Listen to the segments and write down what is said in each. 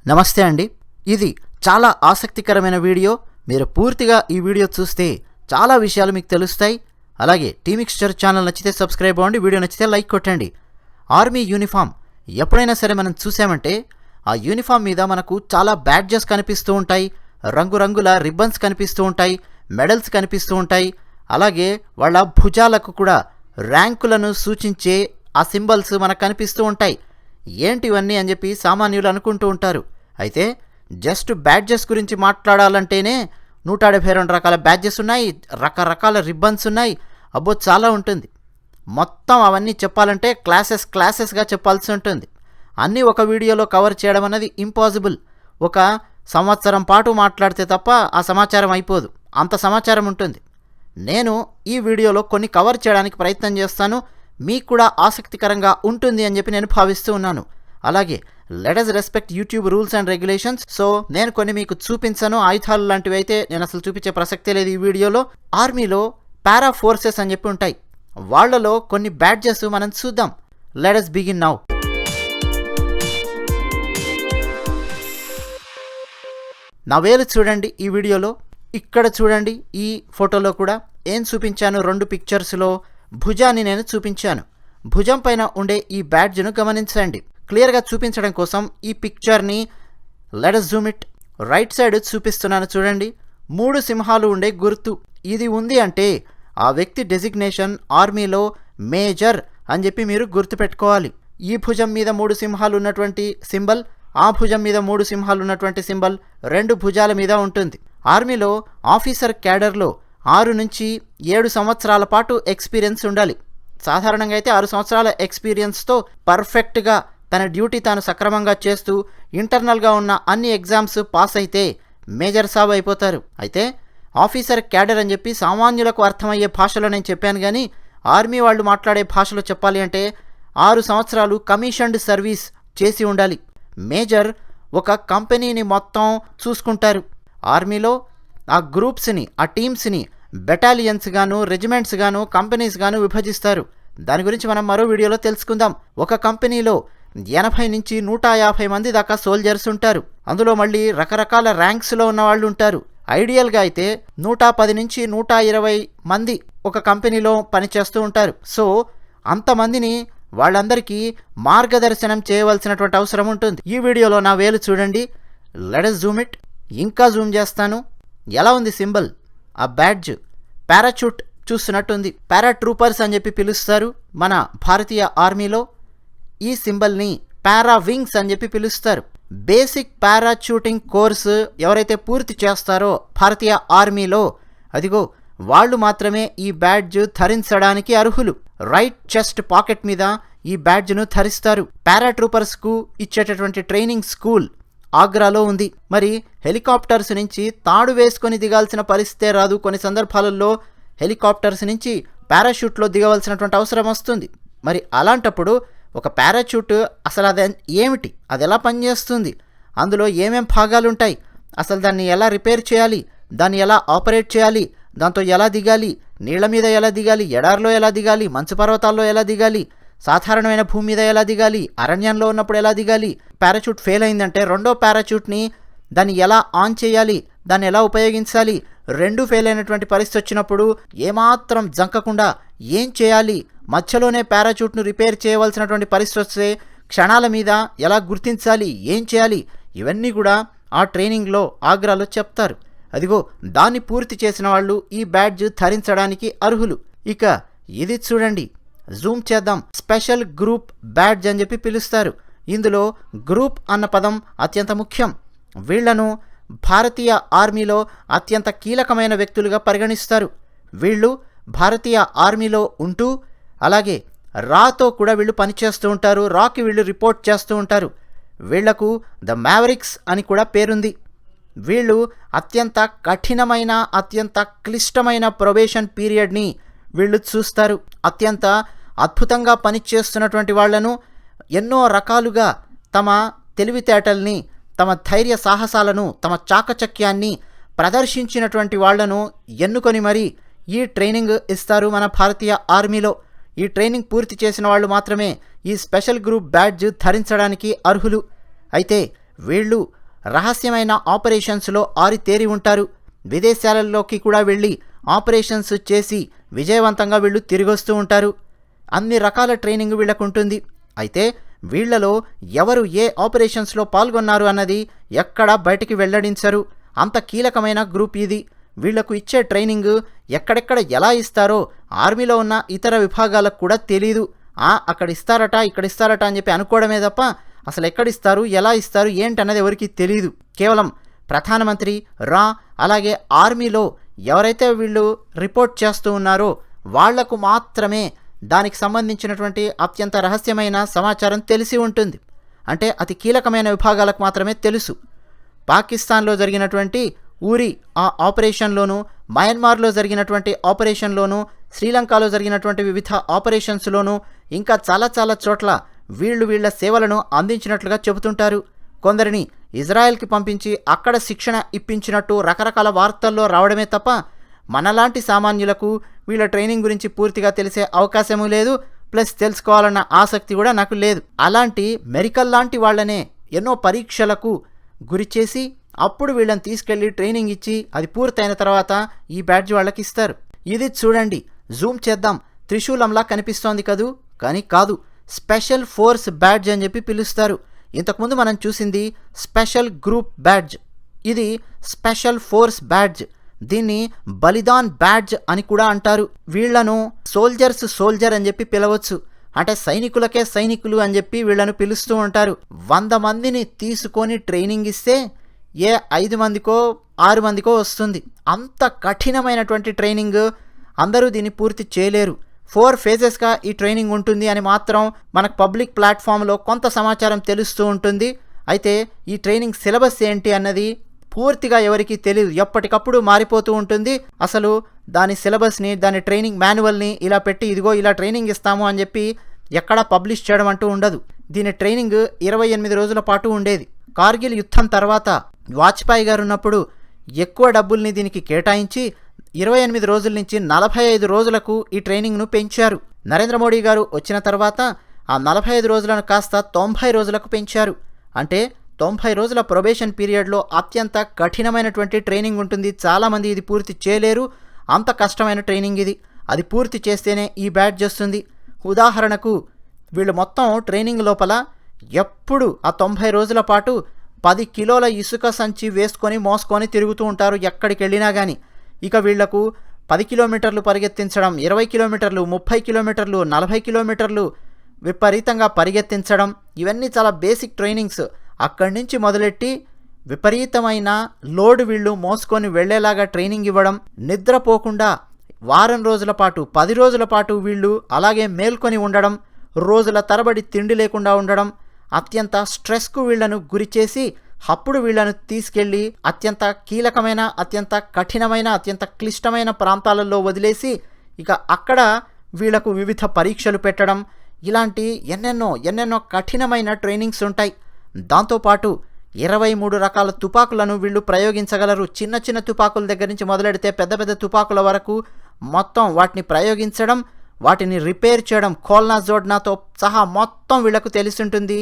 నమస్తే అండి. ఇది చాలా ఆసక్తికరమైన వీడియో. మీరు పూర్తిగా ఈ వీడియో చూస్తే చాలా విషయాలు మీకు తెలుస్తాయి. అలాగే టీమిక్స్చర్ ఛానల్ నచ్చితే సబ్స్క్రైబ్ అవ్వండి, వీడియో నచ్చితే లైక్ కొట్టండి. ఆర్మీ యూనిఫామ్ ఎప్పుడైనా సరే మనం చూసామంటే ఆ యూనిఫామ్ మీద మనకు చాలా బ్యాడ్జెస్ కనిపిస్తూ ఉంటాయి, రంగురంగుల రిబ్బన్స్ కనిపిస్తూ ఉంటాయి, మెడల్స్ కనిపిస్తూ ఉంటాయి. అలాగే వాళ్ళ భుజాలకు కూడా ర్యాంకులను సూచించే ఆ సింబల్స్ మనకు కనిపిస్తూ ఉంటాయి. ఏంటివన్నీ అని చెప్పి సామాన్యులు అనుకుంటూ ఉంటారు. అయితే జస్ట్ బ్యాడ్జెస్ గురించి మాట్లాడాలంటేనే 172 రకాల బ్యాడ్జెస్ ఉన్నాయి, రకరకాల రిబ్బన్స్ ఉన్నాయి, అబ్బో చాలా ఉంటుంది. మొత్తం అవన్నీ చెప్పాలంటే క్లాసెస్గా చెప్పాల్సి ఉంటుంది. అన్నీ ఒక వీడియోలో కవర్ చేయడం అనేది ఇంపాసిబుల్. ఒక సంవత్సరం పాటు మాట్లాడితే తప్ప ఆ సమాచారం అయిపోదు, అంత సమాచారం ఉంటుంది. నేను ఈ వీడియోలో కొన్ని కవర్ చేయడానికి ప్రయత్నం చేస్తాను, మీకు కూడా ఆసక్తికరంగా ఉంటుంది అని చెప్పి నేను భావిస్తూ ఉన్నాను. అలాగే let us respect YouTube rules and regulations. So నేను కొన్ని మీకు చూపించను, ఆయుధాలు లాంటివి అయితే నేను అసలు చూపించే ప్రసక్తే లేదు ఈ వీడియోలో. ఆర్మీలో పారా ఫోర్సెస్ అని చెప్పి ఉంటాయి, వాళ్లలో కొన్ని బ్యాడ్జెస్ మనం చూద్దాం. Let us begin now. నా వేలు చూడండి ఈ వీడియోలో, ఇక్కడ చూడండి ఈ ఫోటోలో కూడా ఏం చూపించాను, 2 పిక్చర్స్లో భుజాన్ని నేను చూపించాను. భుజం పైన ఉండే ఈ బ్యాడ్జ్ను గమనించండి. క్లియర్గా చూపించడం కోసం ఈ పిక్చర్ని let us zoom it. Right side చూపిస్తున్నాను చూడండి, 3 సింహాలు ఉండే గుర్తు. ఇది ఉంది అంటే ఆ వ్యక్తి డెసిగ్నేషన్ ఆర్మీలో మేజర్ అని చెప్పి మీరు గుర్తుపెట్టుకోవాలి. ఈ భుజం మీద 3 సింహాలు ఉన్నటువంటి సింబల్, ఆ భుజం మీద 3 సింహాలు ఉన్నటువంటి సింబల్ 2 భుజాల మీద ఉంటుంది. ఆర్మీలో ఆఫీసర్ క్యాడర్లో 6 నుంచి 7 సంవత్సరాల పాటు ఎక్స్పీరియన్స్ ఉండాలి. సాధారణంగా అయితే 6 సంవత్సరాల ఎక్స్పీరియన్స్తో పర్ఫెక్ట్గా తన డ్యూటీ తాను సక్రమంగా చేస్తూ ఇంటర్నల్గా ఉన్న అన్ని ఎగ్జామ్స్ పాస్ అయితే మేజర్ సాబ్ అయిపోతారు. అయితే ఆఫీసర్ క్యాడర్ అని చెప్పి సామాన్యులకు అర్థమయ్యే భాషలో నేను చెప్పాను, కానీ ఆర్మీ వాళ్ళు మాట్లాడే భాషలో చెప్పాలి అంటే 6 సంవత్సరాలు కమిషన్డ్ సర్వీస్ చేసి ఉండాలి. మేజర్ ఒక కంపెనీని మొత్తం చూసుకుంటారు. ఆర్మీలో ఆ గ్రూప్స్ని, ఆ టీమ్స్ని బెటాలియన్స్ గాను, రెజిమెంట్స్ గాను, కంపెనీస్ గాను విభజిస్తారు. దాని గురించి మనం మరో వీడియోలో తెలుసుకుందాం. ఒక కంపెనీలో 80 నుంచి 150 మంది దాకా సోల్జర్స్ ఉంటారు. అందులో మళ్ళీ రకరకాల ర్యాంక్స్లో ఉన్న వాళ్ళు ఉంటారు. ఐడియల్గా అయితే 110 నుంచి 120 మంది ఒక కంపెనీలో పనిచేస్తూ ఉంటారు. సో అంతమందిని వాళ్ళందరికీ మార్గదర్శనం చేయవలసినటువంటి అవసరం ఉంటుంది. ఈ వీడియోలో నా వేలు చూడండి, లెట్ us జూమ్ ఇట్. ఇంకా జూమ్ చేస్తాను. ఎలా ఉంది సింబల్, ఆ బ్యాడ్జ్ పారాచూట్ చూస్తున్నట్టుంది. పారాట్రూపర్స్ అని చెప్పి పిలుస్తారు మన భారతీయ ఆర్మీలో. ఈ సింబల్ని పారా వింగ్స్ అని చెప్పి పిలుస్తారు. బేసిక్ పారాచూటింగ్ కోర్సు ఎవరైతే పూర్తి చేస్తారో భారతీయ ఆర్మీలో, అదిగో వాళ్ళు మాత్రమే ఈ బ్యాడ్జ్ ధరించడానికి అర్హులు. రైట్ చెస్ట్ పాకెట్ మీద ఈ బ్యాడ్జ్ను ధరిస్తారు. పారాట్రూపర్స్కు ఇచ్చేటటువంటి ట్రైనింగ్ స్కూల్ ఆగ్రాలో ఉంది. మరి హెలికాప్టర్స్ నుంచి తాడు వేసుకొని దిగాల్సిన పరిస్థితే రాదు. కొన్ని సందర్భాలలో హెలికాప్టర్స్ నుంచి పారాషూట్లో దిగవలసినటువంటి అవసరం వస్తుంది. మరి అలాంటప్పుడు ఒక పారాచూట్ అసలు అది ఏమిటి, అది ఎలా పనిచేస్తుంది, అందులో ఏమేం భాగాలు ఉంటాయి, అసలు దాన్ని ఎలా రిపేర్ చేయాలి, దాన్ని ఎలా ఆపరేట్ చేయాలి, దాంతో ఎలా దిగాలి, నీళ్ల మీద ఎలా దిగాలి, ఎడారిలో ఎలా దిగాలి, మంచు పర్వతాల్లో ఎలా దిగాలి, సాధారణమైన భూమి మీద ఎలా దిగాలి, అరణ్యంలో ఉన్నప్పుడు ఎలా దిగాలి, పారాచూట్ ఫెయిల్ అయిందంటే రెండో పారాచూట్ని దాన్ని ఎలా ఆన్ చేయాలి, దాన్ని ఎలా ఉపయోగించాలి, 2 ఫెయిల్ అయినటువంటి పరిస్థితి వచ్చినప్పుడు ఏమాత్రం జంకకుండా ఏం చేయాలి, మధ్యలోనే పారాచూట్ను రిపేర్ చేయవలసినటువంటి పరిస్థితి వస్తే క్షణాల మీద ఎలా గుర్తించాలి, ఏం చేయాలి, ఇవన్నీ కూడా ఆ ట్రైనింగ్లో ఆగ్రాలో చెప్తారు. అదిగో దాన్ని పూర్తి చేసిన వాళ్ళు ఈ బ్యాడ్జ్ ధరించడానికి అర్హులు. ఇక ఇది చూడండి, జూమ్ చేద్దాం. స్పెషల్ గ్రూప్ బ్యాడ్జ్ అని చెప్పి పిలుస్తారు. ఇందులో గ్రూప్ అన్న పదం అత్యంత ముఖ్యం. వీళ్లను భారతీయ ఆర్మీలో అత్యంత కీలకమైన వ్యక్తులుగా పరిగణిస్తారు. వీళ్ళు భారతీయ ఆర్మీలో ఉంటూ అలాగే రాతో కూడా వీళ్ళు పనిచేస్తూ ఉంటారు. రాకి వీళ్ళు రిపోర్ట్ చేస్తూ ఉంటారు. వీళ్లకు ద మ్యావరిక్స్ అని కూడా పేరుంది. వీళ్ళు అత్యంత కఠినమైన, అత్యంత క్లిష్టమైన ప్రొబేషన్ పీరియడ్ని వీళ్ళు చూస్తారు. అత్యంత అద్భుతంగా పనిచేస్తున్నటువంటి వాళ్లను, ఎన్నో రకాలుగా తమ తెలివితేటల్ని, తమ ధైర్య సాహసాలను, తమ చాకచక్యాన్ని ప్రదర్శించినటువంటి వాళ్లను ఎన్నుకొని మరీ ఈ ట్రైనింగ్ ఇస్తారు మన భారతీయ ఆర్మీలో. ఈ ట్రైనింగ్ పూర్తి చేసిన వాళ్ళు మాత్రమే ఈ స్పెషల్ గ్రూప్ బ్యాడ్జ్ ధరించడానికి అర్హులు. అయితే వీళ్ళు రహస్యమైన ఆపరేషన్స్లో ఆరితేరి ఉంటారు. విదేశాలలోకి కూడా వెళ్ళి ఆపరేషన్స్ చేసి విజయవంతంగా వీళ్ళు తిరిగొస్తూ ఉంటారు. అన్ని రకాల ట్రైనింగ్ వీళ్ళకు ఉంటుంది. అయితే వీళ్లలో ఎవరు ఏ ఆపరేషన్స్లో పాల్గొన్నారు అన్నది ఎక్కడా బయటికి వెల్లడించరు. అంత కీలకమైన గ్రూప్ ఇది. వీళ్లకు ఇచ్చే ట్రైనింగ్ ఎక్కడెక్కడ ఎలా ఇస్తారో ఆర్మీలో ఉన్న ఇతర విభాగాలకు కూడా తెలీదు. అక్కడ ఇస్తారట ఇక్కడ ఇస్తారట అని చెప్పి అనుకోవడమే తప్ప అసలు ఎక్కడిస్తారు, ఎలా ఇస్తారు, ఏంటన్నది ఎవరికి తెలీదు. కేవలం ప్రధానమంత్రి, అలాగే ఆర్మీలో ఎవరైతే వీళ్ళు రిపోర్ట్ చేస్తూ ఉన్నారో వాళ్లకు మాత్రమే దానికి సంబంధించినటువంటి అత్యంత రహస్యమైన సమాచారం తెలిసి ఉంటుంది. అంటే అతి కీలకమైన విభాగాలకు మాత్రమే తెలుసు. పాకిస్తాన్లో జరిగినటువంటి ఊరి ఆ ఆపరేషన్లోనూ, మయన్మార్లో జరిగినటువంటి ఆపరేషన్లోనూ, శ్రీలంకలో జరిగినటువంటి వివిధ ఆపరేషన్స్లోనూ, ఇంకా చాలా చాలా చోట్ల వీళ్ళ సేవలను అందించినట్లుగా చెబుతుంటారు. కొందరిని ఇజ్రాయెల్కి పంపించి అక్కడ శిక్షణ ఇప్పించినట్టు రకరకాల వార్తల్లో రావడమే తప్ప మనలాంటి సామాన్యులకు వీళ్ళ ట్రైనింగ్ గురించి పూర్తిగా తెలిసే అవకాశమూ లేదు. ప్లస్ తెలుసుకోవాలన్న ఆసక్తి కూడా నాకు లేదు. అలాంటి మెరికల్ లాంటి వాళ్ళనే ఎన్నో పరీక్షలకు గురిచేసి అప్పుడు వీళ్ళని తీసుకెళ్లి ట్రైనింగ్ ఇచ్చి అది పూర్తయిన తర్వాత ఈ బ్యాడ్జ్ వాళ్ళకి ఇస్తారు. ఇది చూడండి, జూమ్ చేద్దాం, త్రిశూలంలా కనిపిస్తోంది కదూ, కానీ కాదు, స్పెషల్ ఫోర్స్ బ్యాడ్జ్ అని చెప్పి పిలుస్తారు. ఇంతకుముందు మనం చూసింది స్పెషల్ గ్రూప్ బ్యాడ్జ్, ఇది స్పెషల్ ఫోర్స్ బ్యాడ్జ్. దీన్ని బలిదాన్ బ్యాడ్జ్ అని కూడా అంటారు. వీళ్లను సోల్జర్ అని చెప్పి పిలవచ్చు. అంటే సైనికులకే సైనికులు అని చెప్పి వీళ్లను పిలుస్తూ ఉంటారు. 100 మందిని తీసుకొని ట్రైనింగ్ ఇస్తే 5 మందికో 6 మందికో వస్తుంది. అంత కఠినమైనటువంటి ట్రైనింగ్, అందరూ దీన్ని పూర్తి చేయలేరు. 4 ఫేజెస్గా ఈ ట్రైనింగ్ ఉంటుంది అని మాత్రం మనకు పబ్లిక్ ప్లాట్ఫామ్లో కొంత సమాచారం తెలుస్తూ ఉంటుంది. అయితే ఈ ట్రైనింగ్ సిలబస్ ఏంటి అన్నది పూర్తిగా ఎవరికీ తెలియదు, ఎప్పటికప్పుడు మారిపోతూ ఉంటుంది. అసలు దాని సిలబస్ని, దాని ట్రైనింగ్ మాన్యువల్ని ఇలా పెట్టి ఇదిగో ఇలా ట్రైనింగ్ ఇస్తాము అని చెప్పి ఎక్కడా పబ్లిష్ చేయడం అంటూ ఉండదు. దీని ట్రైనింగ్ 28 రోజుల పాటు ఉండేది. కార్గిల్ యుద్ధం తర్వాత వాజ్పేయి గారు ఉన్నప్పుడు ఎక్కువ డబ్బుల్ని దీనికి కేటాయించి 28 రోజుల నుంచి 45 రోజులకు ఈ ట్రైనింగ్ను పెంచారు. నరేంద్ర మోడీ గారు వచ్చిన తర్వాత ఆ 45 రోజులను కాస్త 90 రోజులకు పెంచారు. అంటే 90 రోజుల ప్రొబేషన్ పీరియడ్లో అత్యంత కఠినమైనటువంటి ట్రైనింగ్ ఉంటుంది. చాలామంది ఇది పూర్తి చేయలేరు, అంత కష్టమైన ట్రైనింగ్ ఇది. అది పూర్తి చేస్తేనే ఈ బ్యాడ్జ్ వస్తుంది. ఉదాహరణకు వీళ్ళు మొత్తం ట్రైనింగ్ లోపల ఎప్పుడు ఆ 90 రోజుల పాటు 10 కిలోల ఇసుక సంచి వేసుకొని మోసుకొని తిరుగుతూ ఉంటారు ఎక్కడికి వెళ్ళినా కానీ. ఇక వీళ్లకు 10 కిలోమీటర్లు పరిగెత్తించడం, 20 కిలోమీటర్లు, 30 కిలోమీటర్లు, 40 కిలోమీటర్లు విపరీతంగా పరిగెత్తించడం, ఇవన్నీ చాలా బేసిక్ ట్రైనింగ్స్. అక్కడి నుంచి మొదలెట్టి విపరీతమైన లోడ్ వీళ్ళు మోసుకొని వెళ్లేలాగా ట్రైనింగ్ ఇవ్వడం, నిద్రపోకుండా వారం రోజుల పాటు 10 రోజుల పాటు వీళ్ళు అలాగే మేల్కొని ఉండడం, రోజుల తరబడి తిండి లేకుండా ఉండడం, అత్యంత స్ట్రెస్కు వీళ్లను గురిచేసి అప్పుడు వీళ్లను తీసుకెళ్లి అత్యంత కీలకమైన, అత్యంత కఠినమైన, అత్యంత క్లిష్టమైన ప్రాంతాలలో వదిలేసి ఇక అక్కడ వీళ్లకు వివిధ పరీక్షలు పెట్టడం, ఇలాంటి ఎన్నెన్నో కఠినమైన ట్రైనింగ్స్ ఉంటాయి. దాంతోపాటు 23 రకాల తుపాకులను వీళ్ళు ప్రయోగించగలరు. చిన్న చిన్న తుపాకుల దగ్గర నుంచి మొదలెడితే పెద్ద పెద్ద తుపాకుల వరకు మొత్తం వాటిని ప్రయోగించడం, వాటిని రిపేర్ చేయడం, ఖోల్నా జోడ్నాతో సహా మొత్తం వీళ్లకు తెలిసింటుంది.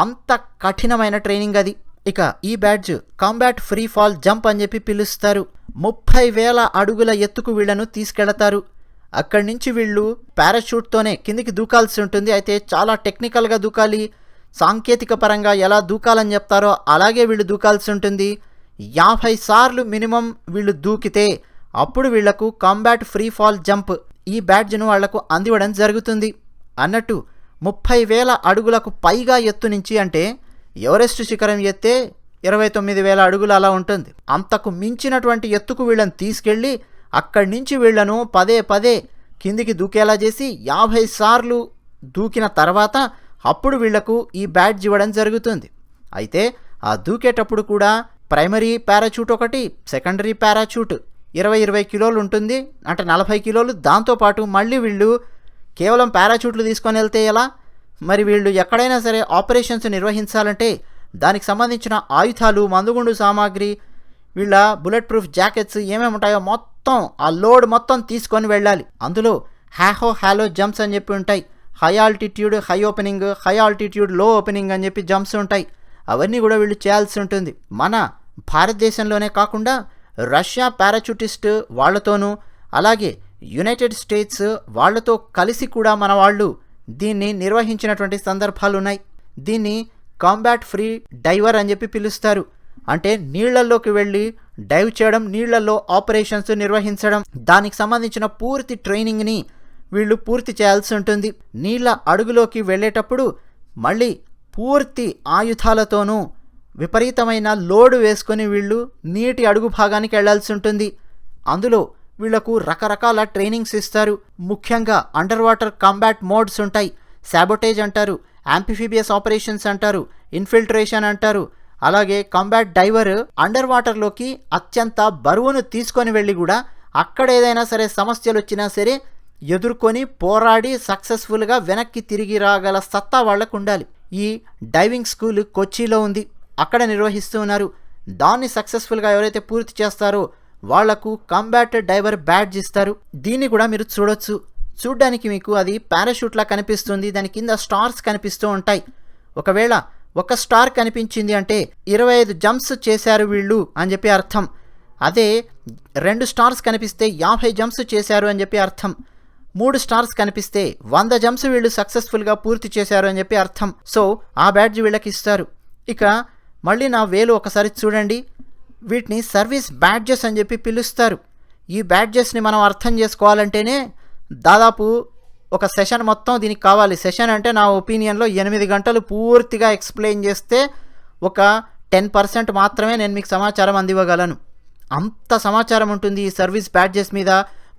అంత కఠినమైన ట్రైనింగ్ అది. ఇక ఈ badge combat free fall jump అని చెప్పి పిలుస్తారు. 30,000 అడుగుల ఎత్తుకు వీళ్లను తీసుకెళతారు. అక్కడి నుంచి వీళ్ళు పారాషూట్తోనే కిందికి దూకాల్సి ఉంటుంది. అయితే చాలా టెక్నికల్గా దూకాలి, సాంకేతిక పరంగా ఎలా దూకాలని చెప్తారో అలాగే వీళ్ళు దూకాల్సి ఉంటుంది. 50 సార్లు మినిమం వీళ్ళు దూకితే అప్పుడు వీళ్లకు కాంబాట్ ఫ్రీ ఫాల్ జంప్ ఈ బ్యాడ్జ్ను వాళ్లకు అందివ్వడం జరుగుతుంది. అన్నట్టు 30,000 అడుగులకు పైగా ఎత్తు నుంచి, అంటే ఎవరెస్ట్ శిఖరం ఎత్తే 29,000 అడుగులు అలా ఉంటుంది. అంతకు మించినటువంటి ఎత్తుకు వీళ్ళని తీసుకెళ్ళి అక్కడి నుంచి వీళ్లను పదే కిందికి దూకేలా చేసి 50 సార్లు దూకిన తర్వాత అప్పుడు వీళ్లకు ఈ బ్యాడ్జ్ ఇవ్వడం జరుగుతుంది. అయితే ఆ దూకేటప్పుడు కూడా ప్రైమరీ పారాచూట్ ఒకటి, సెకండరీ పారాచూట్ 20 కిలోలు ఉంటుంది, అంటే 40 కిలోలు. దాంతోపాటు మళ్ళీ వీళ్ళు కేవలం పారాచూట్లు తీసుకొని వెళ్తే ఎలా? మరి వీళ్ళు ఎక్కడైనా సరే ఆపరేషన్స్ నిర్వహించాలంటే దానికి సంబంధించిన ఆయుధాలు, మందుగుండు సామాగ్రి, వీళ్ళ బుల్లెట్ ప్రూఫ్ జాకెట్స్ ఏమేమి ఉంటాయో మొత్తం ఆ లోడ్ మొత్తం తీసుకొని వెళ్ళాలి. అందులో హాలో జంప్స్ అని చెప్పి ఉంటాయి. High altitude high opening, high altitude లో ఓపెనింగ్ అని చెప్పి జంప్స్ ఉంటాయి. అవన్నీ కూడా వీళ్ళు చేయాల్సి ఉంటుంది. మన భారతదేశంలోనే కాకుండా రష్యా పారాచూటిస్ట్ వాళ్ళతోనూ అలాగే యునైటెడ్ స్టేట్స్ వాళ్ళతో కలిసి కూడా మన వాళ్ళు దీన్ని నిర్వహించినటువంటి సందర్భాలు ఉన్నాయి. దీన్ని కాంబాట్ ఫ్రీ డైవర్ అని చెప్పి పిలుస్తారు. అంటే నీళ్లలోకి వెళ్ళి డైవ్ చేయడం, నీళ్లలో ఆపరేషన్స్ నిర్వహించడం, దానికి సంబంధించిన పూర్తి ట్రైనింగ్ని వీళ్ళు పూర్తి చేయాల్సి ఉంటుంది. నీళ్ల అడుగులోకి వెళ్ళేటప్పుడు మళ్ళీ పూర్తి ఆయుధాలతోనూ విపరీతమైన లోడు వేసుకొని వీళ్ళు నీటి అడుగు భాగానికి వెళ్లాల్సి ఉంటుంది. అందులో వీళ్లకు రకరకాల ట్రైనింగ్స్ ఇస్తారు. ముఖ్యంగా అండర్ వాటర్ కాంబాట్ మోడ్స్ ఉంటాయి. శాబోటేజ్ అంటారు, యాంఫిబియస్ ఆపరేషన్స్ అంటారు, ఇన్ఫిల్ట్రేషన్ అంటారు. అలాగే కాంబాట్ డైవర్ అండర్ వాటర్లోకి అత్యంత బరువును తీసుకొని వెళ్ళి కూడా అక్కడ ఏదైనా సరే సమస్యలు వచ్చినా సరే ఎదుర్కొని పోరాడి సక్సెస్ఫుల్గా వెనక్కి తిరిగి రాగల సత్తా వాళ్లకు ఉండాలి. ఈ డైవింగ్ స్కూల్ కొచ్చిలో ఉంది, అక్కడ నిర్వహిస్తూ ఉన్నారు. దాన్ని సక్సెస్ఫుల్గా ఎవరైతే పూర్తి చేస్తారో వాళ్లకు కాంబాట్ డైవర్ బ్యాడ్జ్ ఇస్తారు. దీన్ని కూడా మీరు చూడొచ్చు. చూడ్డానికి మీకు అది పారాషూట్లా కనిపిస్తుంది, దాని కింద స్టార్స్ కనిపిస్తూ ఉంటాయి. ఒకవేళ ఒక స్టార్ కనిపించింది అంటే 25 జంప్స్ చేశారు వీళ్ళు అని చెప్పి అర్థం. అదే 2 స్టార్స్ కనిపిస్తే 50 జంప్స్ చేశారు అని చెప్పి అర్థం. 3 స్టార్స్ కనిపిస్తే 100 జంప్స్ వీళ్ళు సక్సెస్ఫుల్గా పూర్తి చేశారు అని చెప్పి అర్థం. సో ఆ బ్యాడ్జ్ వీళ్ళకి ఇస్తారు. ఇక మళ్ళీ నా వేలు ఒకసారి చూడండి. వీటిని సర్వీస్ బ్యాడ్జెస్ అని చెప్పి పిలుస్తారు. ఈ బ్యాడ్జెస్ని మనం అర్థం చేసుకోవాలంటేనే దాదాపు ఒక సెషన్ మొత్తం దీనికి కావాలి. సెషన్ అంటే నా ఒపీనియన్లో 8 గంటలు పూర్తిగా ఎక్స్ప్లెయిన్ చేస్తే ఒక 10% మాత్రమే నేను మీకు సమాచారం అందివ్వగలను. అంత సమాచారం ఉంటుంది ఈ సర్వీస్ బ్యాడ్జెస్ మీద.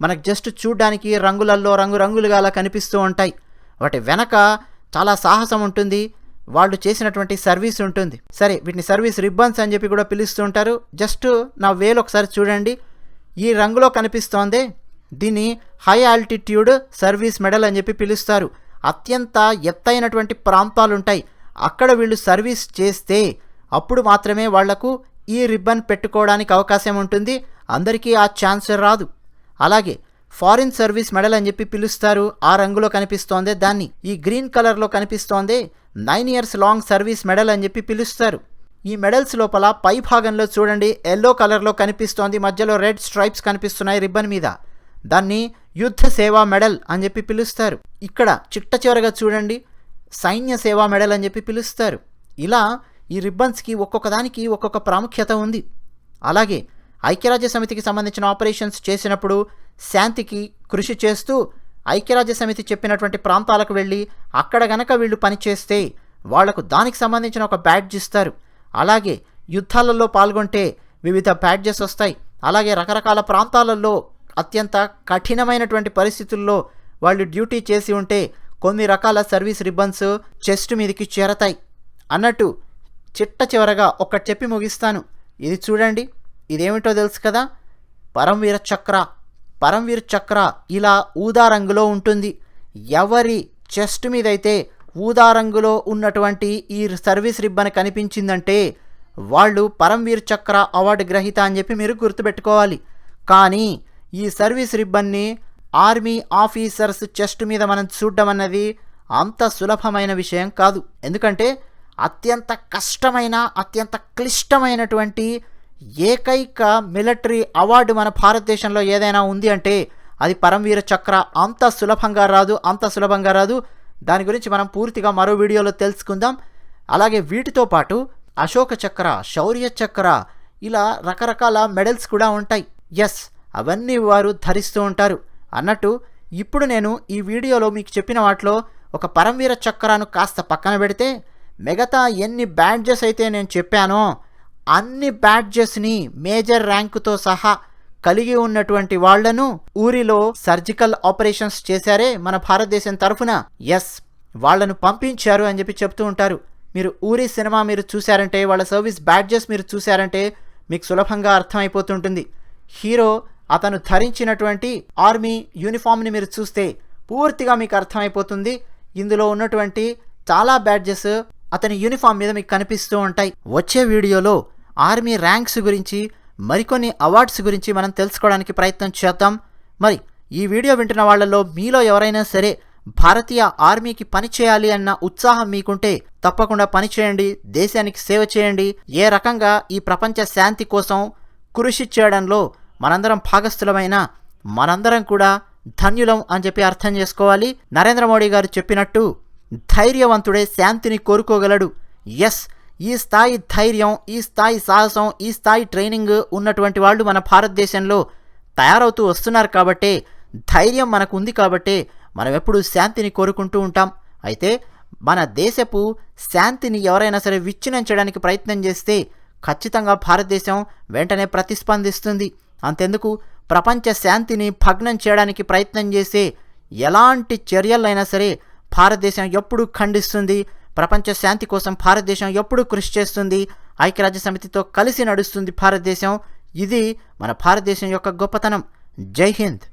మనకు జస్ట్ చూడ్డానికి రంగులల్లో రంగురంగులుగా అలా కనిపిస్తూ ఉంటాయి. వాటి వెనక చాలా సాహసం ఉంటుంది, వాళ్ళు చేసినటువంటి సర్వీస్ ఉంటుంది. సరే, వీటిని సర్వీస్ రిబ్బన్స్ అని చెప్పి కూడా పిలుస్తూ ఉంటారు. జస్ట్ నా వేలు ఒకసారి చూడండి. ఈ రంగులో కనిపిస్తోంది, దీన్ని హై ఆల్టిట్యూడ్ సర్వీస్ మెడల్ అని చెప్పి పిలుస్తారు. అత్యంత ఎత్తైనటువంటి ప్రాంతాలు ఉంటాయి, అక్కడ వీళ్ళు సర్వీస్ చేస్తే అప్పుడు మాత్రమే వాళ్లకు ఈ రిబ్బన్ పెట్టుకోవడానికి అవకాశం ఉంటుంది. అందరికీ ఆ ఛాన్స్ రాదు. అలాగే ఫారిన్ సర్వీస్ మెడల్ అని చెప్పి పిలుస్తారు. ఆ రంగులో కనిపిస్తోంది దాన్ని. ఈ గ్రీన్ కలర్లో కనిపిస్తోంది 9 years లాంగ్ సర్వీస్ మెడల్ అని చెప్పి పిలుస్తారు. ఈ మెడల్స్ లోపల పై భాగంలో చూడండి ఎల్లో కలర్లో కనిపిస్తోంది, మధ్యలో రెడ్ స్ట్రైప్స్ కనిపిస్తున్నాయి రిబ్బన్ మీద. దాన్ని యుద్ధ సేవా మెడల్ అని చెప్పి పిలుస్తారు. ఇక్కడ చిట్ట చివరగా చూడండి సైన్య సేవా మెడల్ అని చెప్పి పిలుస్తారు. ఇలా ఈ రిబ్బన్స్కి ఒక్కొక్క దానికి ఒక్కొక్క ప్రాముఖ్యత ఉంది. అలాగే ఐక్యరాజ్య సమితికి సంబంధించిన ఆపరేషన్స్ చేసినప్పుడు శాంతికి కృషి చేస్తూ ఐక్యరాజ్య సమితి చెప్పినటువంటి ప్రాంతాలకు వెళ్ళి అక్కడ గనక వీళ్ళు పనిచేస్తే వాళ్లకు దానికి సంబంధించిన ఒక బ్యాడ్జ్ ఇస్తారు. అలాగే యుద్ధాలలో పాల్గొంటే వివిధ బ్యాడ్జెస్ వస్తాయి. అలాగే రకరకాల ప్రాంతాలలో అత్యంత కఠినమైనటువంటి పరిస్థితుల్లో వాళ్ళు డ్యూటీ చేసి ఉంటే కొన్ని రకాల సర్వీస్ రిబ్బన్స్ చెస్ట్ మీదకి చేరతాయి. అన్నట్టు చిట్ట చివరగా ఒక్కటి చెప్పి ముగిస్తాను. ఇది చూడండి, ఇదేమిటో తెలుసు కదా, పరమవీర చక్ర. పరమవీర చక్ర ఇలా ఊదా రంగులో ఉంటుంది. ఎవరి చెస్ట్ మీదైతే ఊదా రంగులో ఉన్నటువంటి ఈ సర్వీస్ రిబ్బన్ కనిపించిందంటే వాళ్ళు పరమవీర చక్ర అవార్డు గ్రహీత అని చెప్పి మీరు గుర్తుపెట్టుకోవాలి. కానీ ఈ సర్వీస్ రిబ్బన్ని ఆర్మీ ఆఫీసర్స్ చెస్ట్ మీద మనం చూడడం అన్నది అంత సులభమైన విషయం కాదు. ఎందుకంటే అత్యంత కష్టమైన అత్యంత క్లిష్టమైనటువంటి ఏకైక మిలిటరీ అవార్డు మన భారతదేశంలో ఏదైనా ఉంది అంటే అది పరమవీర చక్ర. అంత సులభంగా రాదు. దాని గురించి మనం పూర్తిగా మరో వీడియోలో తెలుసుకుందాం. అలాగే వీటితో పాటు అశోక చక్ర, శౌర్య చక్ర ఇలా రకరకాల మెడల్స్ కూడా ఉంటాయి. ఎస్, అవన్నీ వారు ధరిస్తూ ఉంటారు. అన్నట్టు ఇప్పుడు నేను ఈ వీడియోలో మీకు చెప్పిన వాటిలో ఒక పరమవీర చక్రాను కాస్త పక్కన పెడితే మిగతా ఎన్ని బ్యాడ్జెస్ అయితే నేను చెప్పానో అన్ని బ్యాడ్జెస్ని మేజర్ ర్యాంకుతో సహా కలిగి ఉన్నటువంటి వాళ్లను ఊరిలో సర్జికల్ ఆపరేషన్స్ చేశారే మన భారతదేశం తరఫున, ఎస్ వాళ్లను పంపించారు అని చెప్పి చెప్తూ ఉంటారు. మీరు ఊరి సినిమా మీరు చూశారంటే, వాళ్ళ సర్వీస్ బ్యాడ్జెస్ మీరు చూశారంటే మీకు సులభంగా అర్థమైపోతుంటుంది. హీరో అతను ధరించినటువంటి ఆర్మీ యూనిఫామ్ని మీరు చూస్తే పూర్తిగా మీకు అర్థమైపోతుంది. ఇందులో ఉన్నటువంటి చాలా బ్యాడ్జెస్ అతని యూనిఫామ్ మీద మీకు కనిపిస్తూ ఉంటాయి. వచ్చే వీడియోలో ఆర్మీ ర్యాంక్స్ గురించి మరికొన్ని అవార్డ్స్ గురించి మనం తెలుసుకోవడానికి ప్రయత్నం చేద్దాం. మరి ఈ వీడియో వింటున్న వాళ్ళలో మీలో ఎవరైనా సరే భారతీయ ఆర్మీకి పనిచేయాలి అన్న ఉత్సాహం మీకుంటే తప్పకుండా పనిచేయండి, దేశానికి సేవ చేయండి. ఏ రకంగా ఈ ప్రపంచ శాంతి కోసం కృషి చేయడంలో మనందరం భాగస్థులమైన మనందరం కూడా ధన్యులం అని చెప్పి అర్థం చేసుకోవాలి. నరేంద్ర మోడీ గారు చెప్పినట్టు ధైర్యవంతుడే శాంతిని కోరుకోగలడు. ఎస్, ఈ స్థాయి ధైర్యం, ఈ స్థాయి సాహసం, ఈ స్థాయి ట్రైనింగ్ ఉన్నటువంటి వాళ్ళు మన భారతదేశంలో తయారవుతూ వస్తున్నారు. కాబట్టే ధైర్యం మనకు ఉంది, కాబట్టే మనం ఎప్పుడూ శాంతిని కోరుకుంటూ ఉంటాం. అయితే మన దేశపు శాంతిని ఎవరైనా సరే విచ్ఛిన్నం చేయడానికి ప్రయత్నం చేస్తే ఖచ్చితంగా భారతదేశం వెంటనే ప్రతిస్పందిస్తుంది. అంతెందుకు, ప్రపంచ శాంతిని భగ్నం చేయడానికి ప్రయత్నం చేసే ఎలాంటి చర్యలైనా సరే భారతదేశం ఎప్పుడూ ఖండిస్తుంది. ప్రపంచ శాంతి కోసం భారతదేశం ఎప్పుడూ కృషి చేస్తుంది. ఐక్యరాజ్య సమితితో కలిసి నడుస్తుంది భారతదేశం. ఇది మన భారతదేశం యొక్క గొప్పతనం. జై హింద్.